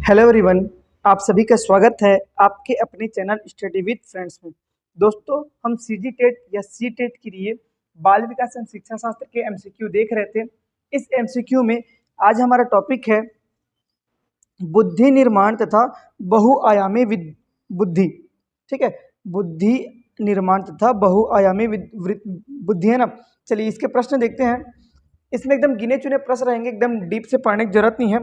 Hello everyone. आप सभी का स्वागत है आपके अपने चैनल स्टडी विद फ्रेंड्स में। दोस्तों, हम सीजी टेट या सी टेट के लिए बाल विकास एवं शिक्षा शास्त्र के एमसीक्यू देख रहे थे। इस एमसीक्यू में आज हमारा टॉपिक है बुद्धि निर्माण तथा बहुआयामी बुद्धि। ठीक है, बुद्धि निर्माण तथा बहुआयामी बुद्धि है ना। चलिए इसके प्रश्न देखते हैं। इसमें एकदम गिने चुने प्रश्न रहेंगे, एकदम डीप से पढ़ने की जरूरत नहीं है।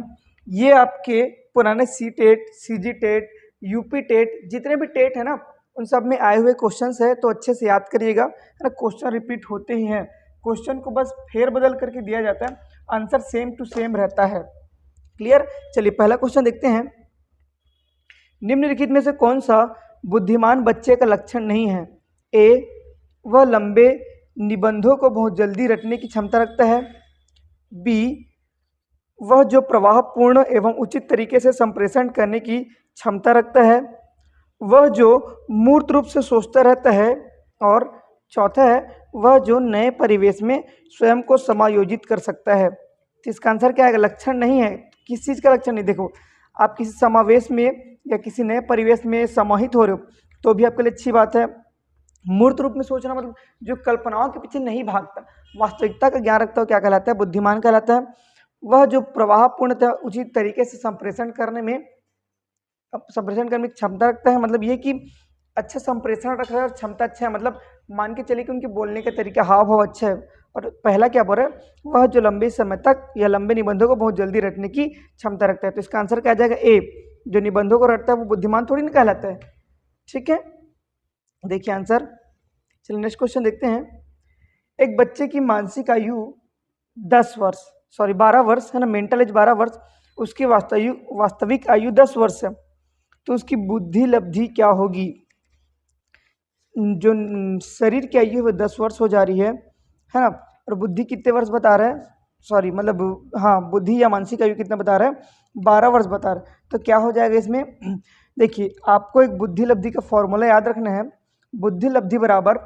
ये आपके पुराने C TET, CG TET, UP TET, जितने भी टेट है ना, उन सब में आए हुए क्वेश्चंस है, तो अच्छे से याद करिएगा, है ना। क्वेश्चन रिपीट होते ही हैं, क्वेश्चन को बस फेर बदल करके दिया जाता है, आंसर सेम टू सेम रहता है। क्लियर। चलिए पहला क्वेश्चन देखते हैं। निम्नलिखित में से कौन सा बुद्धिमान बच्चे का लक्षण नहीं है? ए, वह लंबे निबंधों को बहुत जल्दी रटने की क्षमता रखता है। बी, वह जो प्रवाह पूर्ण एवं उचित तरीके से संप्रेषण करने की क्षमता रखता है। वह जो मूर्त रूप से सोचता रहता है। और चौथा है, वह जो नए परिवेश में स्वयं को समायोजित कर सकता है। तो इसका आंसर क्या आएगा? लक्षण नहीं है। किस चीज़ का लक्षण नहीं? देखो, आप किसी समावेश में या किसी नए परिवेश में समाहित हो रहे हो तो भी आपके लिए अच्छी बात है। मूर्त रूप में सोचना मतलब जो कल्पनाओं के पीछे नहीं भागता, वास्तविकता का ज्ञान रखता हो, क्या कहलाता है? बुद्धिमान कहलाता है। वह जो प्रवाह पूर्णतः उचित तरीके से संप्रेषण करने में की क्षमता रखता है, मतलब ये कि अच्छा संप्रेषण रख रहा है और क्षमता अच्छा है, मतलब मान के चलिए कि उनके बोलने का तरीका, हाव भाव अच्छा है। और पहला क्या बोल रहा है? वह जो लंबे समय तक या लंबे निबंधों को बहुत जल्दी रटने की क्षमता रखता है। तो इसका आंसर क्या आ जाएगा? ए। जो निबंधों को रटता है वो बुद्धिमान थोड़ी ना कहलाता है। ठीक है, देखिए आंसर। चलिए नेक्स्ट क्वेश्चन देखते हैं। एक बच्चे की मानसिक आयु 12 वर्ष है ना, मेंटल एज 12 वर्ष, उसकी वास्तविक आयु 10 वर्ष है, तो उसकी बुद्धि लब्धि क्या होगी? जो शरीर की आयु है वो 10 वर्ष हो जा रही है ना, और बुद्धि कितने वर्ष बता रहा है? सॉरी, मतलब हाँ, बुद्धि या मानसिक आयु कितना बता रहा है? 12 वर्ष बता रहा है। तो क्या हो जाएगा इसमें? देखिए, आपको एक बुद्धि लब्धि का फॉर्मूला याद रखना है। बुद्धि लब्धि बराबर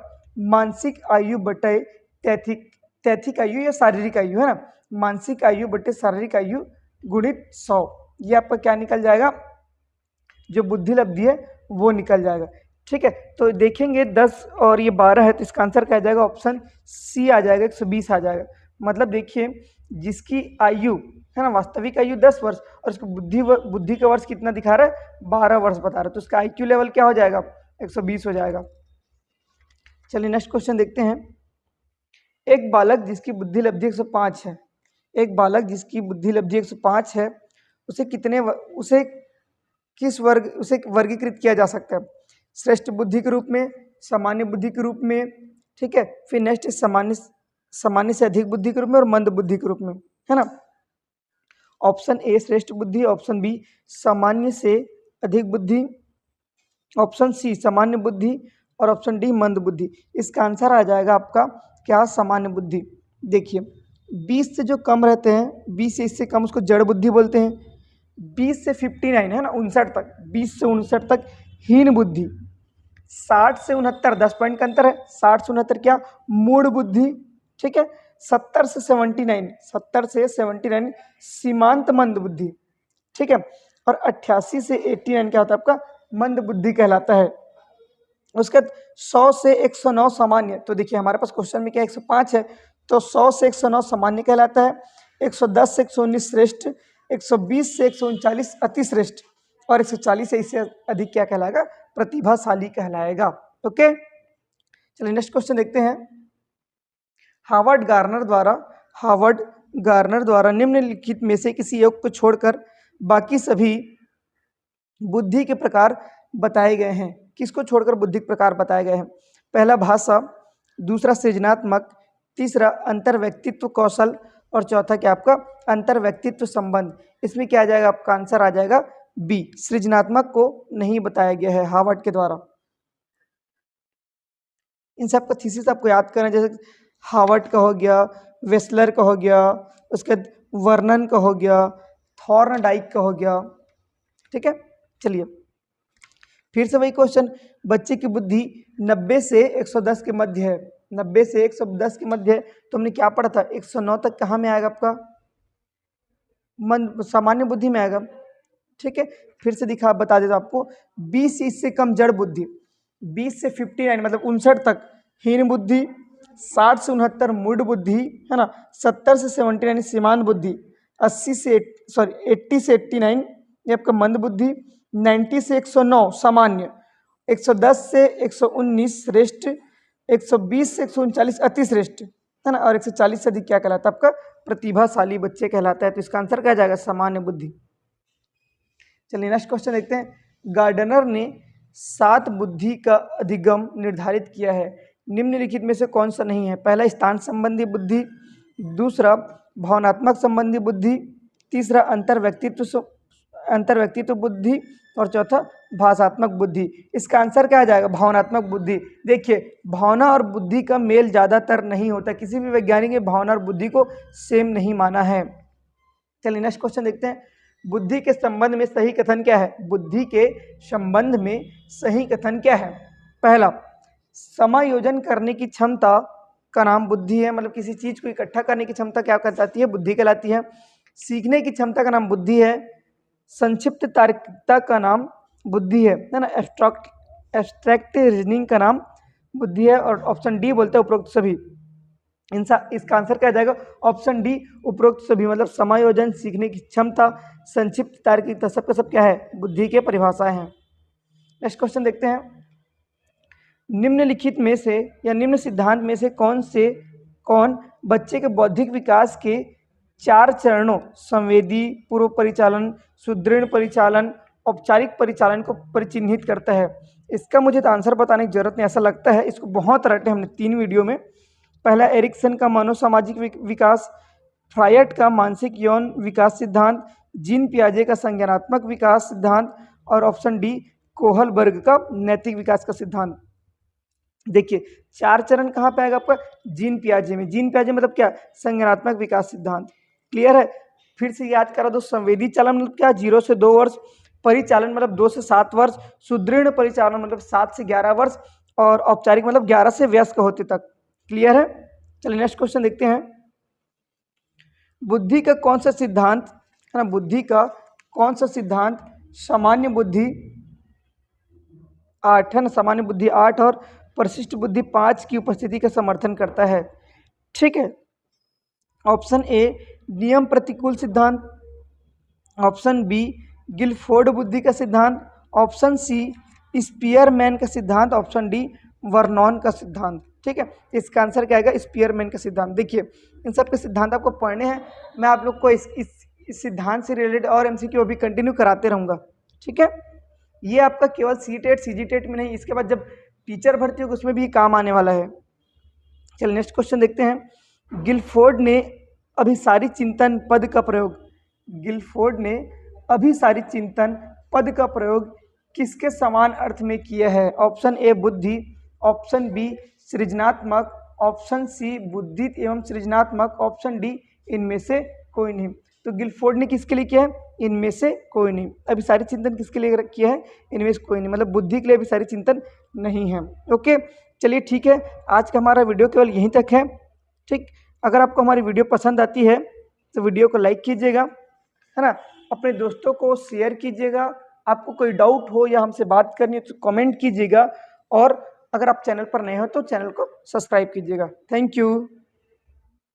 मानसिक आयु बटे तैथिक आयु या शारीरिक आयु, है ना। मानसिक आयु बटे शारीरिक आयु गुणित 100, ये आपका क्या निकल जाएगा? जो बुद्धि लब्धि है वो निकल जाएगा। ठीक है, तो देखेंगे 10 और ये 12 है, तो इसका आंसर क्या आ जाएगा? ऑप्शन सी आ जाएगा, 120 आ जाएगा। मतलब देखिए, जिसकी आयु है ना, वास्तविक आयु 10 वर्ष और उसको बुद्धि का वर्ष कितना दिखा रहा है? 12 वर्ष बता रहा है, तो उसका IQ लेवल क्या हो जाएगा? 120 हो जाएगा। चलिए नेक्स्ट क्वेश्चन देखते हैं। एक बालक जिसकी बुद्धि लब्धि 105 है, एक बालक जिसकी बुद्धि लब्धि 105 है, उसे किस उसे वर्गीकृत किया जा सकता है? श्रेष्ठ बुद्धि के रूप में, सामान्य बुद्धि के रूप में, ठीक है, फिर नेक्स्ट सामान्य से अधिक बुद्धि के रूप में और मंद बुद्धि के रूप में, है ना। ऑप्शन ए श्रेष्ठ बुद्धि, ऑप्शन बी सामान्य से अधिक बुद्धि, ऑप्शन सी सामान्य बुद्धि और ऑप्शन डी मंद बुद्धि। इसका आंसर आ जाएगा आपका क्या? सामान्य बुद्धि। देखिए, 20 से जो कम रहते हैं, 20 से इससे कम, उसको जड़ बुद्धि बोलते हैं। 20 से 59 है ना, 59 तक, 20 से 59 तक हीन बुद्धि। 60 से 69 10 पॉइंट का अंतर है, 60 से 69 क्या? मूढ़ बुद्धि। ठीक है, 70 से 79 सीमांत मंद बुद्धि। ठीक है, और 88 से 89 क्या होता है आपका? मंद बुद्धि कहलाता है। उसके बाद 100 से 109 सामान्य। तो देखिए हमारे पास क्वेश्चन में क्या 105 है, तो 100 से 109 सामान्य कहलाता है, 110 से 119 श्रेष्ठ, 120 से 139 अति श्रेष्ठ और 140 से इससे अधिक क्या कहलाएगा? प्रतिभाशाली कहलाएगा। ओके, चलिए नेक्स्ट क्वेश्चन देखते हैं। हार्वर्ड गार्नर द्वारा निम्नलिखित में से किसी योग को छोड़कर बाकी सभी बुद्धि के प्रकार बताए गए हैं। किसको छोड़कर बुद्धि के प्रकार बताए गए हैं? पहला भाषा, दूसरा सृजनात्मक, तीसरा अंतर व्यक्तित्व कौशल और चौथा क्या आपका? अंतर व्यक्तित्व संबंध। इसमें क्या आ जाएगा? आपका आंसर आ जाएगा बी, सृजनात्मक को नहीं बताया गया है हार्वर्ड के द्वारा। इन सब का थीसिस आपको याद करना, जैसे हार्वर्ड का हो गया, वेस्लर का हो गया, उसके बाद वर्नन का हो गया, थॉर्नडाइक का हो गया। ठीक है, चलिए फिर से वही क्वेश्चन। बच्चे की बुद्धि 90 से 110 के मध्य है, 90 से 110 के मध्य है, तो हमने क्या पढ़ा था? 109 तक कहाँ में आएगा आपका? सामान्य बुद्धि में आएगा। ठीक है, फिर से दिखा बता देता हूं आपको। 20 इससे कम जड़ बुद्धि, 20 से 59 मतलब 59 तक हीन बुद्धि, 60 से 69 मूढ़ बुद्धि, है ना, 70 से 79 सीमांत बुद्धि, 80 से 80 से 89 ये आपका मंद बुद्धि, 90 से 109 सामान्य, 110 से 119 श्रेष्ठ, 120 से 139 अति श्रेष्ठ, है ना, और 140 से अधिक क्या कहलाता है आपका प्रतिभाशाली बच्चे कहलाता है। तो इसका आंसर क्या आ जाएगा सामान्य बुद्धि। चलिए नेक्स्ट क्वेश्चन देखते हैं। गार्डनर ने 7 बुद्धि का अधिगम निर्धारित किया है, निम्नलिखित में से कौन सा नहीं है? पहला स्थान संबंधी बुद्धि, दूसरा भावनात्मक संबंधी बुद्धि, तीसरा अंतर्व्यक्तित्व बुद्धि और चौथा भाषात्मक बुद्धि। इसका आंसर क्या आ जाएगा भावनात्मक बुद्धि। देखिए भावना और बुद्धि का मेल ज़्यादातर नहीं होता, किसी भी वैज्ञानिक ने भावना और बुद्धि को सेम नहीं माना है। चलिए नेक्स्ट क्वेश्चन देखते हैं। बुद्धि के संबंध में सही कथन क्या है? बुद्धि के संबंध में सही कथन क्या है? पहला, समायोजन करने की क्षमता का नाम बुद्धि है, मतलब किसी चीज को इकट्ठा करने की क्षमता क्या कहलाती है? बुद्धि कहलाती है। सीखने की क्षमता का नाम बुद्धि है। संक्षिप्त तार्किकता का नाम बुद्धि है ना। एब्स्ट्रैक्ट रीजनिंग का नाम बुद्धि है। और ऑप्शन डी बोलते हैं उपरोक्त सभी। इसका आंसर क्या आ जाएगा? ऑप्शन डी उपरोक्त सभी, मतलब समायोजन, सीखने की क्षमता, संक्षिप्त तार्किकता, सबका सब क्या है? बुद्धि के परिभाषाएं हैं। नेक्स्ट क्वेश्चन देखते हैं। निम्नलिखित में से या निम्न सिद्धांत में से कौन बच्चे के बौद्धिक विकास के 4 चरणों संवेदी, पूर्व परिचालन, सुदृढ़ परिचालन, औपचारिक परिचालन को परिचिह्नित करता है? इसका मुझे तो आंसर बताने की जरूरत नहीं, ऐसा लगता है इसको बहुत रटे हमने 3 वीडियो में। पहला एरिक्सन का मनोसामाजिक विकास, फ्रायड का मानसिक यौन विकास सिद्धांत, जीन पियाजे का संज्ञानात्मक विकास सिद्धांत और ऑप्शन डी कोहलबर्ग का नैतिक विकास का सिद्धांत। देखिए 4 चरण कहाँ पे आएगा आपका? जीन पियाजे में। जीन पियाजे मतलब क्या? संज्ञानात्मक विकास सिद्धांत। क्लियर है? फिर से याद करा दो। संवेदी चालन मतलब क्या? 0 से 2 वर्ष, परिचालन मतलब 2 से 7 वर्ष, सुदृढ़ परिचालन मतलब 7 से 11 वर्ष और औपचारिक मतलब 11 से वयस्क होते तक। क्लियर है? चलिए नेक्स्ट क्वेश्चन देखते हैं। बुद्धि का कौन सा सिद्धांत, है ना, बुद्धि का कौन सा सिद्धांत सामान्य बुद्धि 8, है ना, सामान्य बुद्धि 8 और परिशिष्ट बुद्धि 5 की उपस्थिति का समर्थन करता है? ठीक है। ऑप्शन ए नियम प्रतिकूल सिद्धांत, ऑप्शन बी गिलफोर्ड बुद्धि का सिद्धांत, ऑप्शन सी स्पीयरमैन का सिद्धांत, ऑप्शन डी वर्नॉन का सिद्धांत। ठीक है, इसका आंसर क्या आएगा? स्पीयरमैन का सिद्धांत। देखिए इन सब के सिद्धांत आपको पढ़ने हैं, मैं आप लोग को इस सिद्धांत से रिलेटेड और एमसीक्यू अभी कंटिन्यू कराते रहूँगा। ठीक है, ये आपका केवल सीटेट सीजीटेट में नहीं, इसके बाद जब टीचर भर्ती होगी उसमें भी काम आने वाला है। चलिए नेक्स्ट क्वेश्चन देखते हैं। गिलफोर्ड ने अभिसारी चिंतन पद का प्रयोग, गिलफोर्ड ने अभिसारी चिंतन पद का प्रयोग किसके समान अर्थ में किया है? ऑप्शन ए बुद्धि, ऑप्शन बी सृजनात्मक, ऑप्शन सी बुद्धित एवं सृजनात्मक, ऑप्शन डी इनमें से कोई नहीं। तो गिलफोर्ड ने किसके लिए किया है? इनमें से कोई नहीं। अभिसारी चिंतन किसके लिए किया है? इनमें से कोई नहीं, मतलब बुद्धि के लिए अभिसारी चिंतन नहीं है। ओके चलिए ठीक है, आज का हमारा वीडियो केवल यहीं तक है। ठीक, अगर आपको हमारी वीडियो पसंद आती है तो वीडियो को लाइक कीजिएगा, है ना, अपने दोस्तों को शेयर कीजिएगा। आपको कोई डाउट हो या हमसे बात करनी है तो कमेंट कीजिएगा, और अगर आप चैनल पर नए हो तो चैनल को सब्सक्राइब कीजिएगा। Thank you.